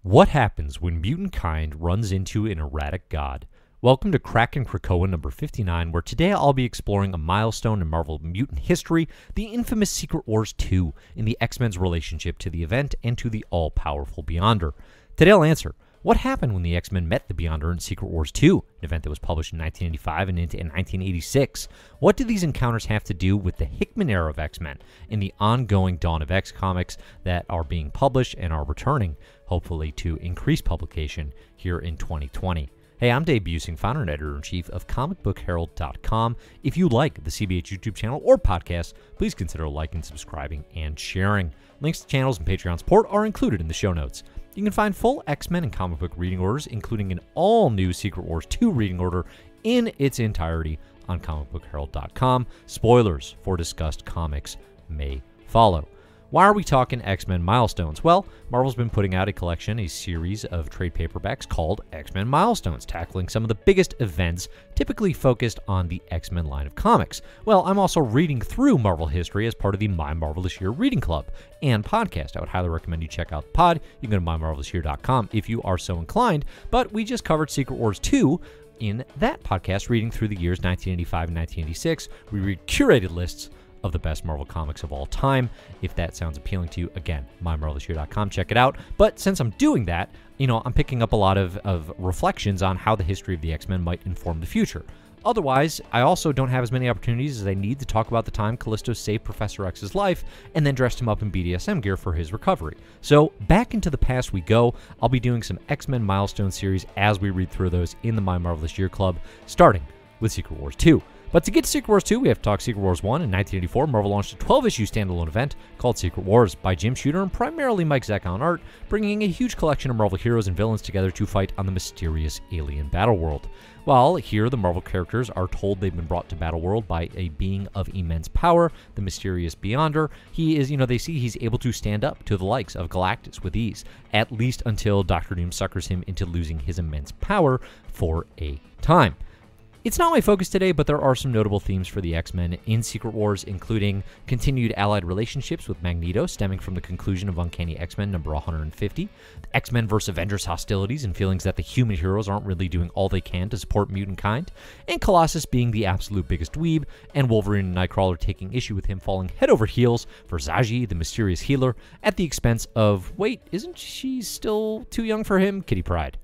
What happens when mutant kind runs into an erratic god? Welcome to Krakin Krakoa number 59, where today I'll be exploring a milestone in Marvel mutant history, the infamous Secret Wars 2, in the X-Men's relationship to the event and to the all-powerful Beyonder. Today I'll answer, what happened when the X-Men met the Beyonder in Secret Wars 2, an event that was published in 1985 and into 1986? What do these encounters have to do with the Hickman era of X-Men in the ongoing Dawn of X comics that are being published and are returning, hopefully, to increased publication here in 2020? Hey, I'm Dave Busing, founder and editor-in-chief of comicbookherald.com. If you like the CBH YouTube channel or podcast, please consider liking, subscribing, and sharing. Links to channels and Patreon support are included in the show notes. You can find full X-Men and comic book reading orders, including an all-new Secret Wars 2 reading order in its entirety on comicbookherald.com. Spoilers for discussed comics may follow. Why are we talking X-Men Milestones? Well, Marvel's been putting out a series of trade paperbacks called X-Men Milestones, tackling some of the biggest events typically focused on the X-Men line of comics. Well, I'm also reading through Marvel history as part of the My Marvelous Year Reading Club and podcast. I would highly recommend you check out the pod. You can go to mymarvelousyear.com if you are so inclined, but we just covered Secret Wars 2 in that podcast, reading through the years 1985 and 1986. We read curated lists of the best Marvel comics of all time. If that sounds appealing to you, again, mymarvelousyear.com, check it out. But since I'm doing that, I'm picking up a lot of reflections on how the history of the X-Men might inform the future. Otherwise, I also don't have as many opportunities as I need to talk about the time Callisto saved Professor X's life and then dressed him up in BDSM gear for his recovery. So back into the past we go. I'll be doing some X-Men Milestone series as we read through those in the My Marvelous Year Club, starting with Secret Wars 2. But to get to Secret Wars 2, we have to talk Secret Wars 1. In 1984, Marvel launched a 12-issue standalone event called Secret Wars by Jim Shooter and primarily Mike Zeck on art, bringing a huge collection of Marvel heroes and villains together to fight on the mysterious alien battleworld. While here, the Marvel characters are told they've been brought to Battleworld by a being of immense power, the mysterious Beyonder. He is, they see he's able to stand up to the likes of Galactus with ease, at least until Dr. Doom suckers him into losing his immense power for a time. It's not my focus today, but there are some notable themes for the X-Men in Secret Wars, including continued allied relationships with Magneto stemming from the conclusion of Uncanny X-Men number 150, the X-Men vs. Avengers hostilities and feelings that the human heroes aren't really doing all they can to support mutant kind, and Colossus being the absolute biggest dweeb, and Wolverine and Nightcrawler taking issue with him falling head over heels for Zaji, the mysterious healer, at the expense of, wait, isn't she still too young for him? Kitty Pryde.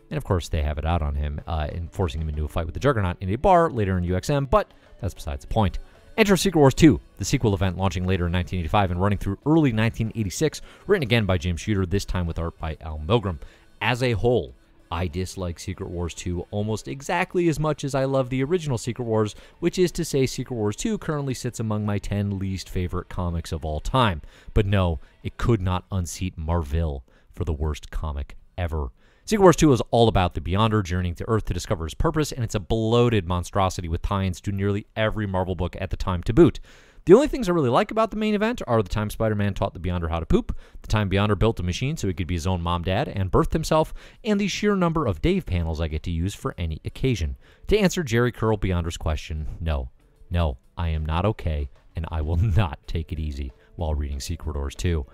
And of course, they have it out on him in forcing him into a fight with the Juggernaut in a bar later in UXM, but that's besides the point. Enter Secret Wars 2, the sequel event launching later in 1985 and running through early 1986, written again by Jim Shooter, this time with art by Al Milgrom. As a whole, I dislike Secret Wars 2 almost exactly as much as I love the original Secret Wars, which is to say Secret Wars 2 currently sits among my 10 least favorite comics of all time. But no, it could not unseat Marville for the worst comic ever. Secret Wars 2 is all about the Beyonder journeying to Earth to discover his purpose, and it's a bloated monstrosity with tie-ins to nearly every Marvel book at the time to boot. The only things I really like about the main event are the time Spider-Man taught the Beyonder how to poop, the time Beyonder built a machine so he could be his own mom-dad and birthed himself, and the sheer number of Dave panels I get to use for any occasion. To answer Jerry Curl Beyonder's question, no, I am not okay, and I will not take it easy while reading Secret Wars 2.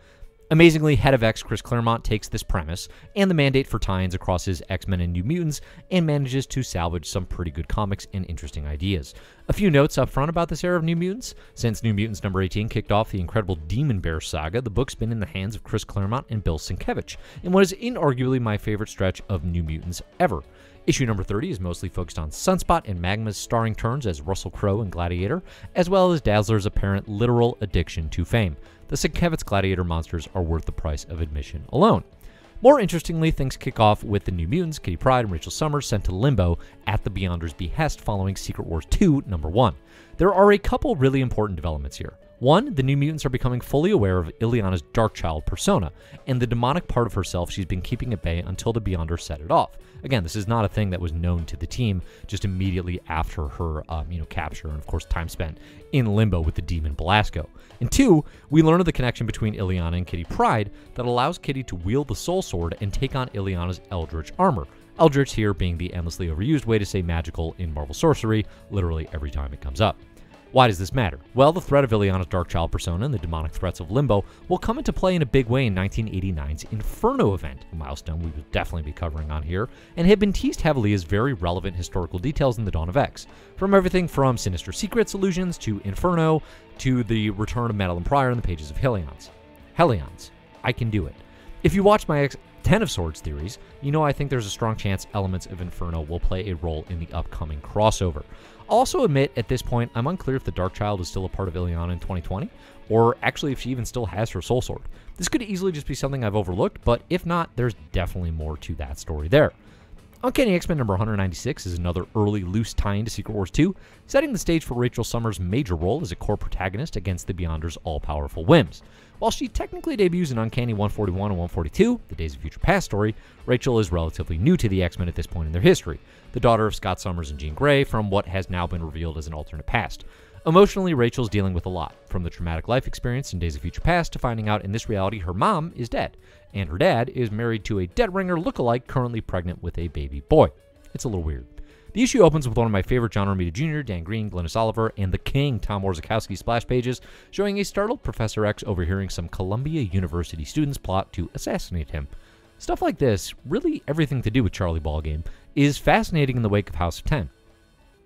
Amazingly, head of X Chris Claremont takes this premise and the mandate for tie-ins across his X-Men and New Mutants and manages to salvage some pretty good comics and interesting ideas. A few notes up front about this era of New Mutants. Since New Mutants number 18 kicked off the incredible Demon Bear saga, the book's been in the hands of Chris Claremont and Bill Sienkiewicz, in what is inarguably my favorite stretch of New Mutants ever. Issue number 30 is mostly focused on Sunspot and Magma's starring turns as Russell Crowe and Gladiator, as well as Dazzler's apparent literal addiction to fame. The Sienkiewicz Gladiator monsters are worth the price of admission alone. More interestingly, things kick off with the New Mutants, Kitty Pryde and Rachel Summers, sent to Limbo at the Beyonder's behest following Secret Wars 2 number 1. There are a couple really important developments here. One, the New Mutants are becoming fully aware of Illyana's Darkchild persona and the demonic part of herself she's been keeping at bay until the Beyonder set it off. Again, this is not a thing that was known to the team just immediately after her capture and, of course, time spent in Limbo with the demon Belasco. And two, we learn of the connection between Illyana and Kitty Pryde that allows Kitty to wield the Soul Sword and take on Illyana's Eldritch armor. Eldritch here being the endlessly overused way to say magical in Marvel sorcery, literally every time it comes up. Why does this matter? Well, the threat of Illyana's Darkchild persona and the demonic threats of Limbo will come into play in a big way in 1989's Inferno event, a milestone we will definitely be covering on here, and have been teased heavily as very relevant historical details in the Dawn of X. From everything from sinister secrets allusions to Inferno, to the return of Madeline Pryor in the pages of Hellions. Hellions. I can do it. If you watch my Ten of Swords theories, you know I think there's a strong chance elements of Inferno will play a role in the upcoming crossover. I'll also admit, at this point, I'm unclear if the Darkchild is still a part of Illyana in 2020, or actually if she even still has her soul sword. This could easily just be something I've overlooked, but if not, there's definitely more to that story there. Uncanny X-Men number 196 is another early loose tie-in to Secret Wars 2, setting the stage for Rachel Summers' major role as a core protagonist against the Beyonders' all-powerful whims. While she technically debuts in Uncanny 141 and 142, the Days of Future Past story, Rachel is relatively new to the X-Men at this point in their history, the daughter of Scott Summers and Jean Grey from what has now been revealed as an alternate past. Emotionally, Rachel's dealing with a lot, from the traumatic life experience in Days of Future Past to finding out in this reality her mom is dead, and her dad is married to a Dead Ringer lookalike currently pregnant with a baby boy. It's a little weird. The issue opens with one of my favorite John Romita Jr., Dan Green, Glennis Oliver, and the King, Tom Warzakowski splash pages, showing a startled Professor X overhearing some Columbia University students plot to assassinate him. Stuff like this, really everything to do with Charlie Ballgame, is fascinating in the wake of House of 10.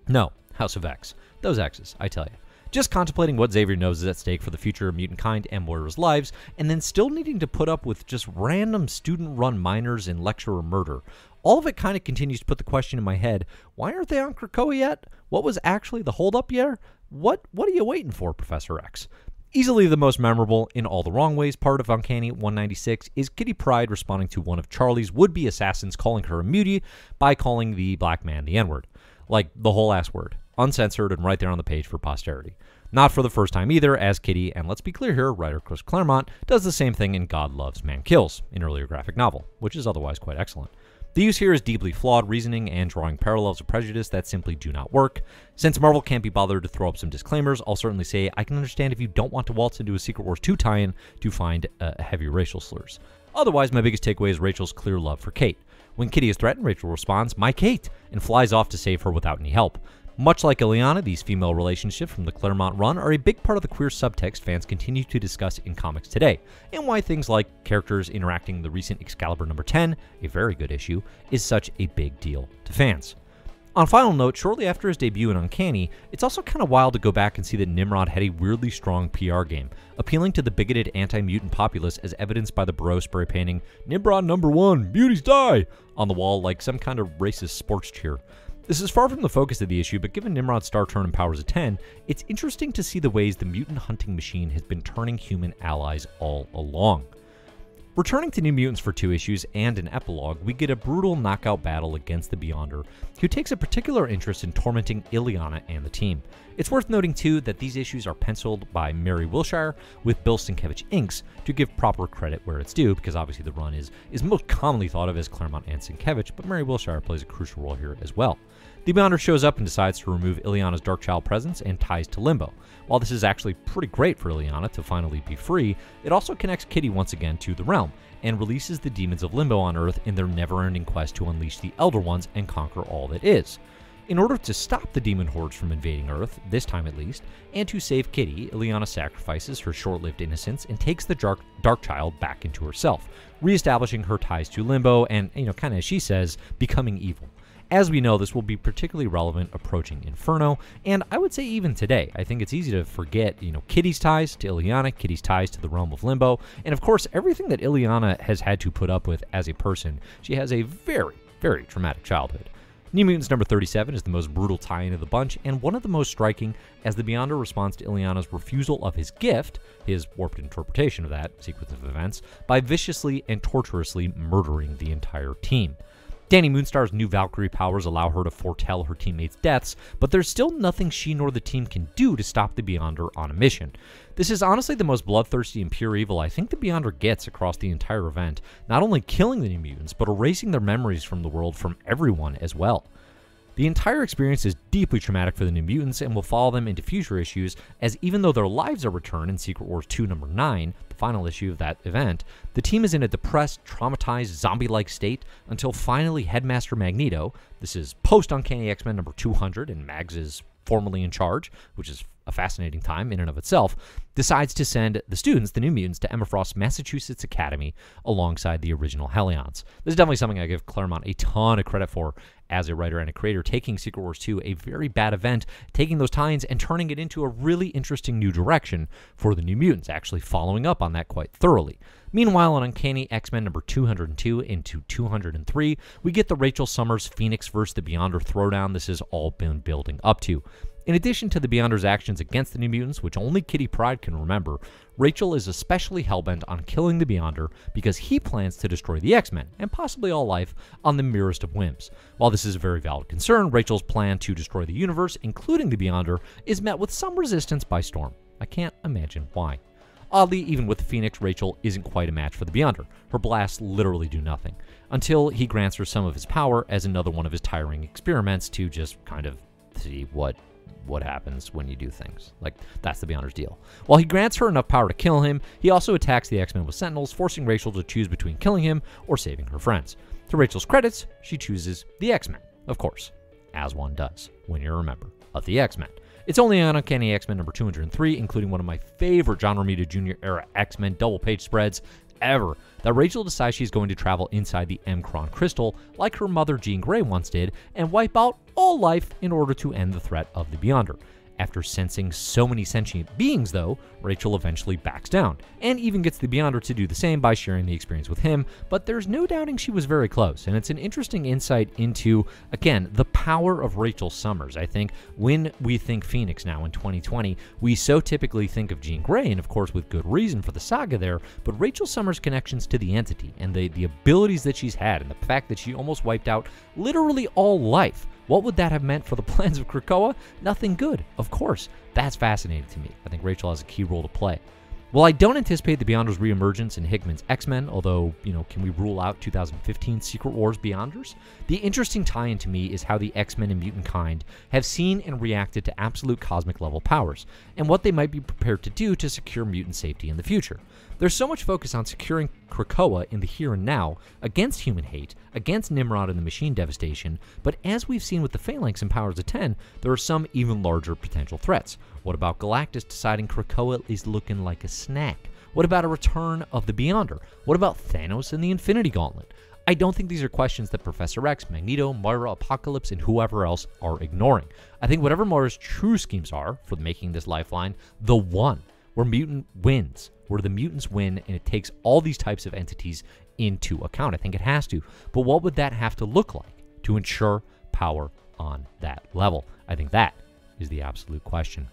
No, House of X. Those X's, I tell you. Just contemplating what Xavier knows is at stake for the future of mutantkind and Moira's lives, and then still needing to put up with just random student-run minors and lecturer murder. All of it kind of continues to put the question in my head, why aren't they on Krakoa yet? What was actually the holdup here? What are you waiting for, Professor X? Easily the most memorable, in all the wrong ways, part of Uncanny 196 is Kitty Pryde responding to one of Charlie's would-be assassins calling her a mutie by calling the black man the N-word. Like, the whole ass word. Uncensored and right there on the page for posterity. Not for the first time either, as Kitty, and let's be clear here, writer Chris Claremont, does the same thing in God Loves, Man Kills, an earlier graphic novel, which is otherwise quite excellent. The use here is deeply flawed reasoning and drawing parallels of prejudice that simply do not work. Since Marvel can't be bothered to throw up some disclaimers, I'll certainly say I can understand if you don't want to waltz into a Secret Wars 2 tie-in to find heavy racial slurs. Otherwise, my biggest takeaway is Rachel's clear love for Kate. When Kitty is threatened, Rachel responds, "My Kate," and flies off to save her without any help. Much like Illyana, these female relationships from the Claremont run are a big part of the queer subtext fans continue to discuss in comics today, and why things like characters interacting in the recent Excalibur number 10, a very good issue, is such a big deal to fans. On final note, shortly after his debut in Uncanny, it's also kind of wild to go back and see that Nimrod had a weirdly strong PR game, appealing to the bigoted anti-mutant populace as evidenced by the bro spray painting, "Nimrod #1, beauties die," on the wall like some kind of racist sports cheer. This is far from the focus of the issue, but given Nimrod's star turn and powers of 10, it's interesting to see the ways the mutant hunting machine has been turning human allies all along. Returning to New Mutants for 2 issues and an epilogue, we get a brutal knockout battle against the Beyonder, who takes a particular interest in tormenting Illyana and the team. It's worth noting too that these issues are penciled by Mary Wilshire with Bill Sienkiewicz inks to give proper credit where it's due, because obviously the run is most commonly thought of as Claremont and Sienkiewicz, but Mary Wilshire plays a crucial role here as well. The Beyonder shows up and decides to remove Illyana's Darkchild presence and ties to Limbo. While this is actually pretty great for Illyana to finally be free, it also connects Kitty once again to the realm, and releases the demons of Limbo on Earth in their never-ending quest to unleash the Elder Ones and conquer all that is. In order to stop the demon hordes from invading Earth, this time at least, and to save Kitty, Illyana sacrifices her short-lived innocence and takes the Darkchild back into herself, reestablishing her ties to Limbo and, kind of as she says, becoming evil. As we know, this will be particularly relevant approaching Inferno, and I would say even today. I think it's easy to forget, Kitty's ties to Illyana, Kitty's ties to the realm of Limbo, and of course, everything that Illyana has had to put up with as a person. She has a very, very traumatic childhood. New Mutants number 37 is the most brutal tie-in of the bunch, and one of the most striking, as the Beyonder responds to Illyana's refusal of his gift, his warped interpretation of that sequence of events, by viciously and torturously murdering the entire team. Danny Moonstar's new Valkyrie powers allow her to foretell her teammates' deaths, but there's still nothing she nor the team can do to stop the Beyonder on a mission. This is honestly the most bloodthirsty and pure evil I think the Beyonder gets across the entire event, not only killing the New Mutants, but erasing their memories from the world from everyone as well. The entire experience is deeply traumatic for the New Mutants and will follow them into future issues, as even though their lives are returned in Secret Wars 2 number 9, the final issue of that event, the team is in a depressed, traumatized, zombie-like state until finally Headmaster Magneto, this is post-Uncanny X-Men number 200 and Mags is formally in charge, which is a fascinating time in and of itself, decides to send the students, the New Mutants, to Emma Frost's Massachusetts Academy alongside the original Hellions. This is definitely something I give Claremont a ton of credit for as a writer and a creator, taking Secret Wars 2, a very bad event, taking those tie-ins and turning it into a really interesting new direction for the New Mutants, actually following up on that quite thoroughly. Meanwhile, on Uncanny X-Men number 202 into 203, we get the Rachel Summers Phoenix vs. the Beyonder throwdown this has all been building up to. In addition to the Beyonder's actions against the New Mutants, which only Kitty Pryde can remember, Rachel is especially hellbent on killing the Beyonder because he plans to destroy the X-Men, and possibly all life, on the merest of whims. While this is a very valid concern, Rachel's plan to destroy the universe, including the Beyonder, is met with some resistance by Storm. I can't imagine why. Oddly, even with the Phoenix, Rachel isn't quite a match for the Beyonder. Her blasts literally do nothing, until he grants her some of his power as another one of his tiring experiments to just kind of see what happens when you do things. Like, that's the Beyonder's deal. While he grants her enough power to kill him, he also attacks the X-Men with Sentinels, forcing Rachel to choose between killing him or saving her friends. To Rachel's credits, she chooses the X-Men, of course, as one does when you're a member of the X-Men. It's only on Uncanny X-Men number 203, including one of my favorite John Romita Jr. era X-Men double-page spreads ever, that Rachel decides she's going to travel inside the M'Kraan crystal like her mother Jean Grey once did and wipe out all life in order to end the threat of the Beyonder. After sensing so many sentient beings, though, Rachel eventually backs down, and even gets the Beyonder to do the same by sharing the experience with him, but there's no doubting she was very close, and it's an interesting insight into, again, the power of Rachel Summers. I think when we think Phoenix now in 2020, we so typically think of Jean Grey, and of course with good reason for the saga there, but Rachel Summers' connections to the entity, and the abilities that she's had, and the fact that she almost wiped out literally all life. What would that have meant for the plans of Krakoa? Nothing good, of course. That's fascinating to me. I think Rachel has a key role to play. Well, I don't anticipate the Beyonder's reemergence in Hickman's X-Men, although, can we rule out 2015 Secret Wars Beyonders? The interesting tie-in to me is how the X-Men and mutant kind have seen and reacted to absolute cosmic level powers, and what they might be prepared to do to secure mutant safety in the future. There's so much focus on securing Krakoa in the here and now, against human hate, against Nimrod and the machine devastation, but as we've seen with the Phalanx and Powers of 10, there are some even larger potential threats. What about Galactus deciding Krakoa is looking like a snack? What about a return of the Beyonder? What about Thanos and the Infinity Gauntlet? I don't think these are questions that Professor X, Magneto, Moira, Apocalypse, and whoever else are ignoring. I think whatever Moira's true schemes are for making this lifeline the one, where mutant wins, where the mutants win, and it takes all these types of entities into account. I think it has to. But what would that have to look like to ensure power on that level? I think that is the absolute question.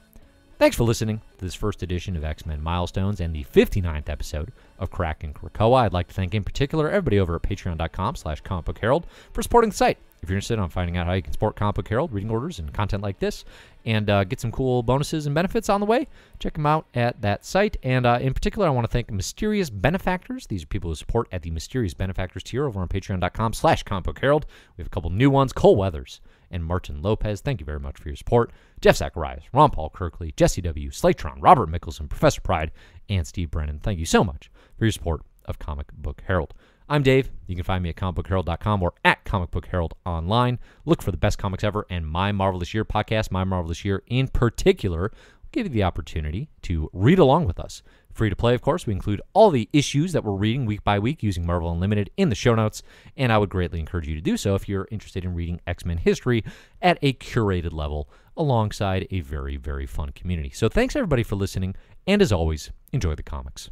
Thanks for listening to this first edition of X-Men Milestones and the 59th episode of Krakin Krakoa. I'd like to thank in particular everybody over at patreon.com/comicbookherald for supporting the site. If you're interested in finding out how you can support Comic Book Herald, reading orders, and content like this, and get some cool bonuses and benefits on the way, check them out at that site. And in particular, I want to thank Mysterious Benefactors. These are people who support at the Mysterious Benefactors tier over on patreon.com/comicbookherald. We have a couple new ones, Cole Weathers and Martin Lopez. Thank you very much for your support. Jeff Zacharias, Ron Paul Kirkley, Jesse W., Slatron, Robert Mickelson, Professor Pride, and Steve Brennan. Thank you so much for your support of Comic Book Herald. I'm Dave. You can find me at comicbookherald.com or at Comic Book Herald online. Look for the best comics ever and My Marvelous Year podcast. My Marvelous Year in particular will give you the opportunity to read along with us. Free to play, of course. We include all the issues that we're reading week by week using Marvel Unlimited in the show notes, and I would greatly encourage you to do so if you're interested in reading X-Men history at a curated level alongside a very, very fun community. So thanks, everybody, for listening, and as always, enjoy the comics.